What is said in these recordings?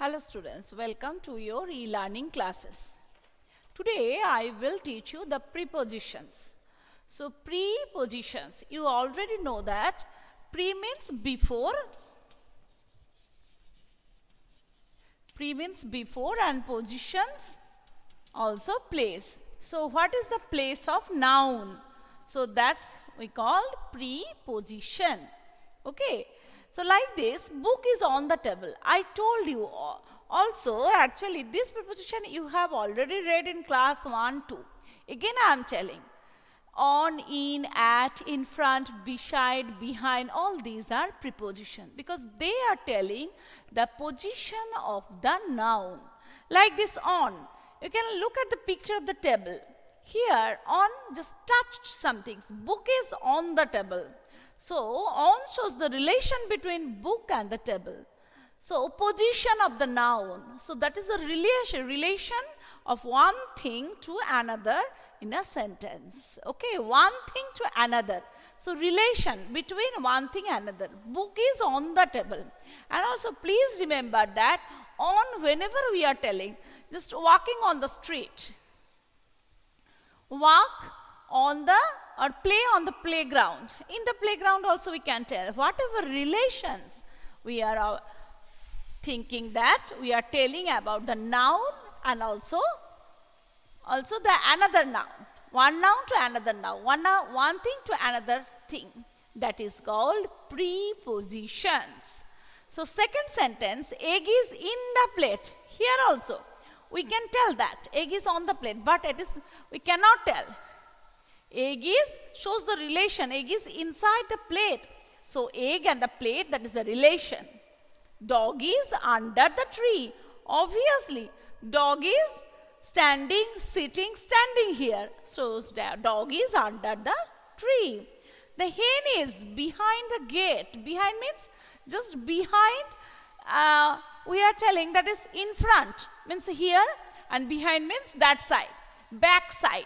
Hello students, welcome to your e-learning classes. Today I will teach you the prepositions. So prepositions, you already know that pre means before and positions also place. So what is the place of noun? So that's we call preposition. Okay. So like this, book is on the table. I told you also actually this preposition you have already read in class 1, 2. Again I am telling. On, in, at, in front, beside, behind, all these are prepositions because they are telling the position of the noun. Like this on. You can look at the picture of the table. Here on just touched something. Book is on the table. So on shows the relation between book and the table. So position of the noun. So that is the relation of one thing to another in a sentence. Okay, one thing to another. So relation between one thing and another. Book is on the table. And also please remember that on whenever we are telling, just walking on the street. Walk on the or play on the playground. In the playground also we can tell whatever relations we are thinking that we are telling about the noun and also the another noun. One noun to another noun. One thing to another thing. That is called prepositions. So second sentence, egg is in the plate. Here also we can tell that egg is on the plate, but we cannot tell. Egg shows the relation. Egg is inside the plate. So egg and the plate, that is the relation. Dog is under the tree. Obviously, dog is standing, sitting, standing here. So dog is under the tree. The hen is behind the gate. Behind means just behind. We are telling that is in front. Means here, and behind means that side. Back side.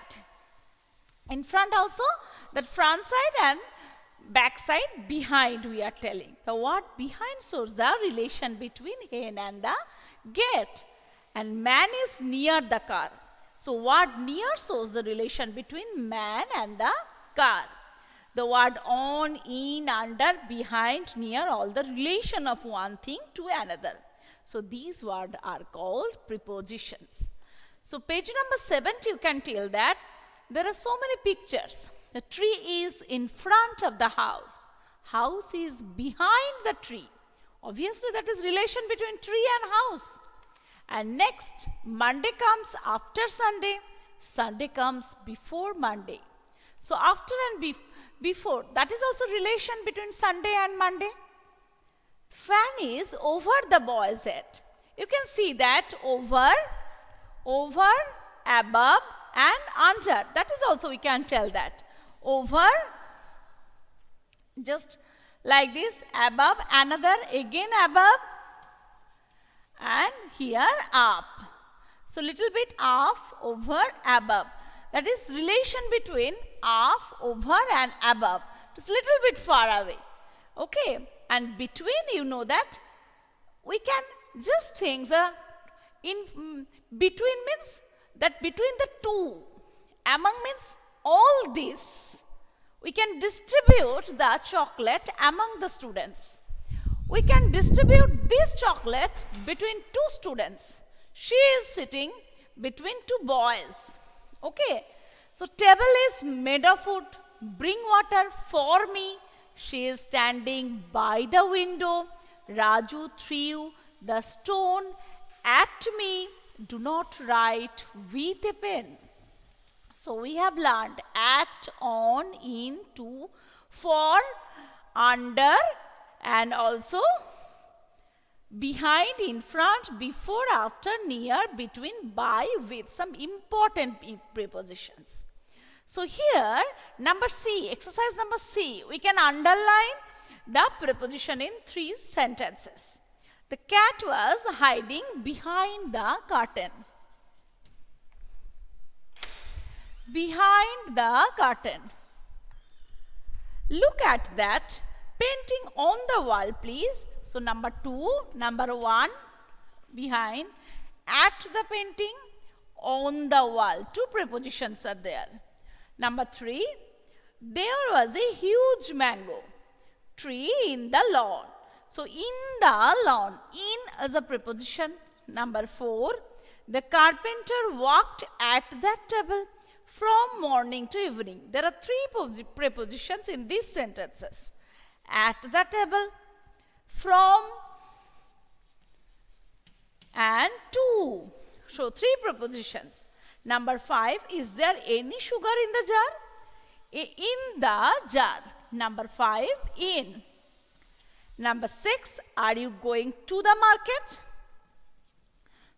In front also, that front side and back side, behind we are telling. The word behind shows the relation between hen and the gate. And man is near the car. So word near shows the relation between man and the car. The word on, in, under, behind, near, all the relation of one thing to another. So these words are called prepositions. So page number 70 you can tell that there are so many pictures. The tree is in front of the house. House is behind the tree. Obviously that is relation between tree and house. And next, Monday comes after Sunday. Sunday comes before Monday. So after and before, that is also relation between Sunday and Monday. Fan is over the boy's head. You can see that over, above, and under. That is also we can tell that. Over, just like this, above, another, again above, and here up. So little bit off, over, above. That is relation between off, over, and above. Just little bit far away. Okay. And between, you know that we can just think the between means that between the two. Among means all this. We can distribute the chocolate among the students. We can distribute this chocolate between two students. She is sitting between two boys. Okay. So table is made of wood. Bring water for me. She is standing by the window. Raju threw the stone at me. Do not write with a pen. So we have learned at, on, in, to, for, under, and also behind, in front, before, after, near, between, by, with some important prepositions. So here, number C, exercise number C, we can underline the preposition in 3 sentences. The cat was hiding behind the curtain. Behind the curtain. Look at that painting on the wall, please. So number 2, number 1, behind, at the painting, on the wall. Two prepositions are there. Number 3, there was a huge mango tree in the lawn. So, in the lawn, in is a preposition. Number 4, the carpenter worked at that table from morning to evening. There are 3 prepositions in these sentences. At the table, from, and to. So, 3 prepositions. Number 5, is there any sugar in the jar? In the jar. Number 5, in. Number 6, are you going to the market?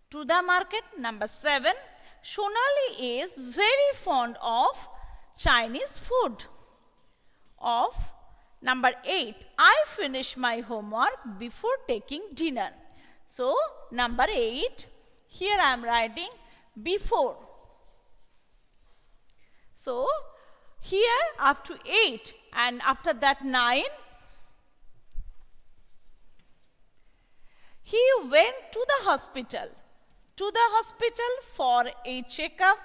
To the market. Number 7, Sonali is very fond of Chinese food. Of. Number 8, I finish my homework before taking dinner. So, number 8, here I am writing before. So, here up to 8 and after that 9, he went to the hospital. To the hospital for a checkup.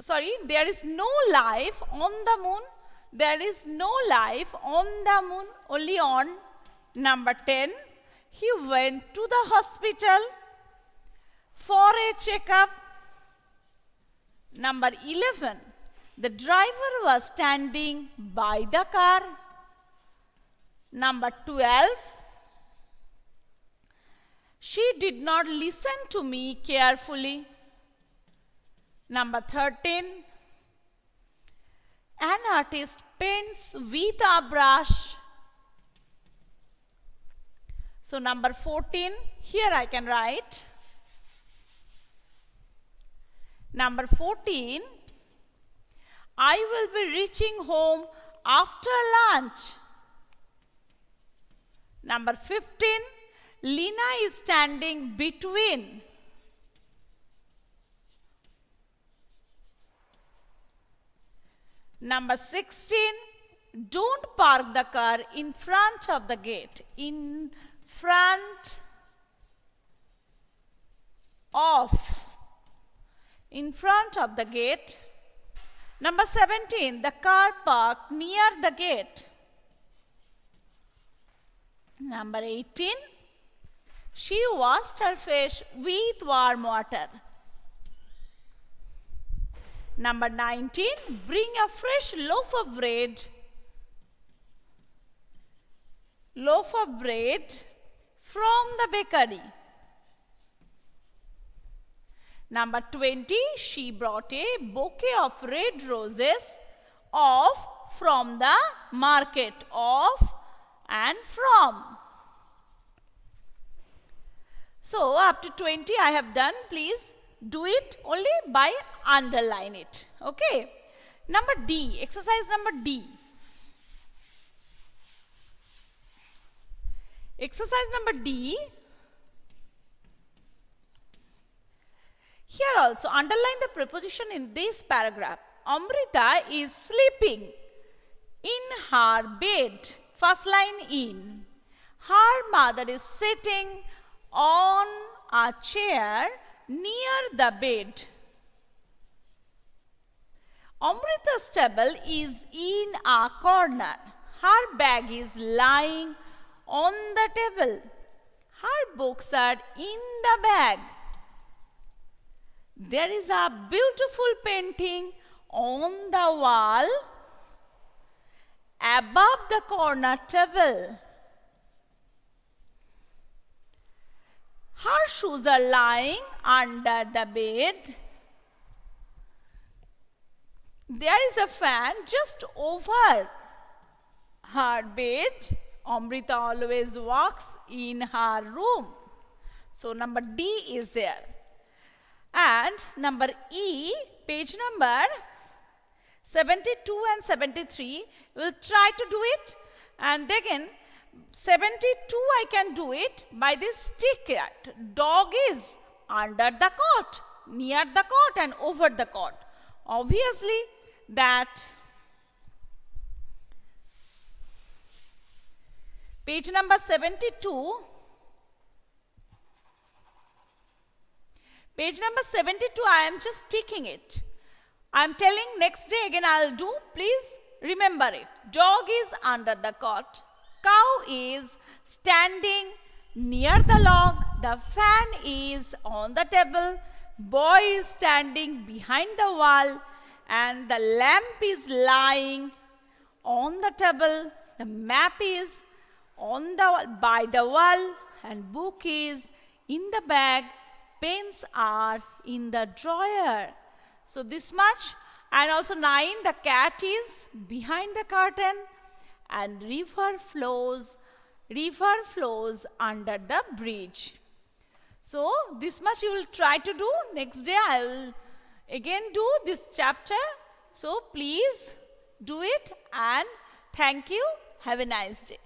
Sorry, there is no life on the moon. There is no life on the moon, only on. Number 10, he went to the hospital for a checkup. Number 11, the driver was standing by the car. Number 12, she did not listen to me carefully. Number 13, an artist paints with a brush. So, number 14, here I can write. Number 14, I will be reaching home after lunch. Number 15, Lina is standing between. Number 16, don't park the car in front of the gate. In front of. In front of the gate. Number 17, the car parked near the gate. Number 18, she washed her face with warm water. Number 19, bring a fresh loaf of bread. Loaf of bread from the bakery. Number 20, she brought a bouquet of red roses from the market. Of and from. So, up to 20 I have done. Please do it only by underline it. Okay. Number D, exercise number D. Exercise number D. Here also underline the preposition in this paragraph. Amrita is sleeping in her bed. First line in. Her mother is sitting on a chair near the bed. Amrita's table is in a corner. Her bag is lying on the table. Her books are in the bag. There is a beautiful painting on the wall above the corner table. Her shoes are lying under the bed. There is a fan just over her bed. Amrita always walks in her room. So, number D is there. And number E, page number 72 and 73, we'll try to do it. And again, 72 I can do it by this stick. Dog is under the cot, near the cot and over the cot. Obviously, that page number 72, Page number 72, I am just ticking it. I am telling next day again I will do. Please remember it. Dog is under the cot. Cow is standing near the log. The fan is on the table. Boy is standing behind the wall. And the lamp is lying on the table. The map is on the by the wall. And book is in the bag. Pens are in the drawer. So this much. And also 9, the cat is behind the curtain. And river flows under the bridge. So this much you will try to do. Next day I will again do this chapter. So please do it, and thank you. Have a nice day.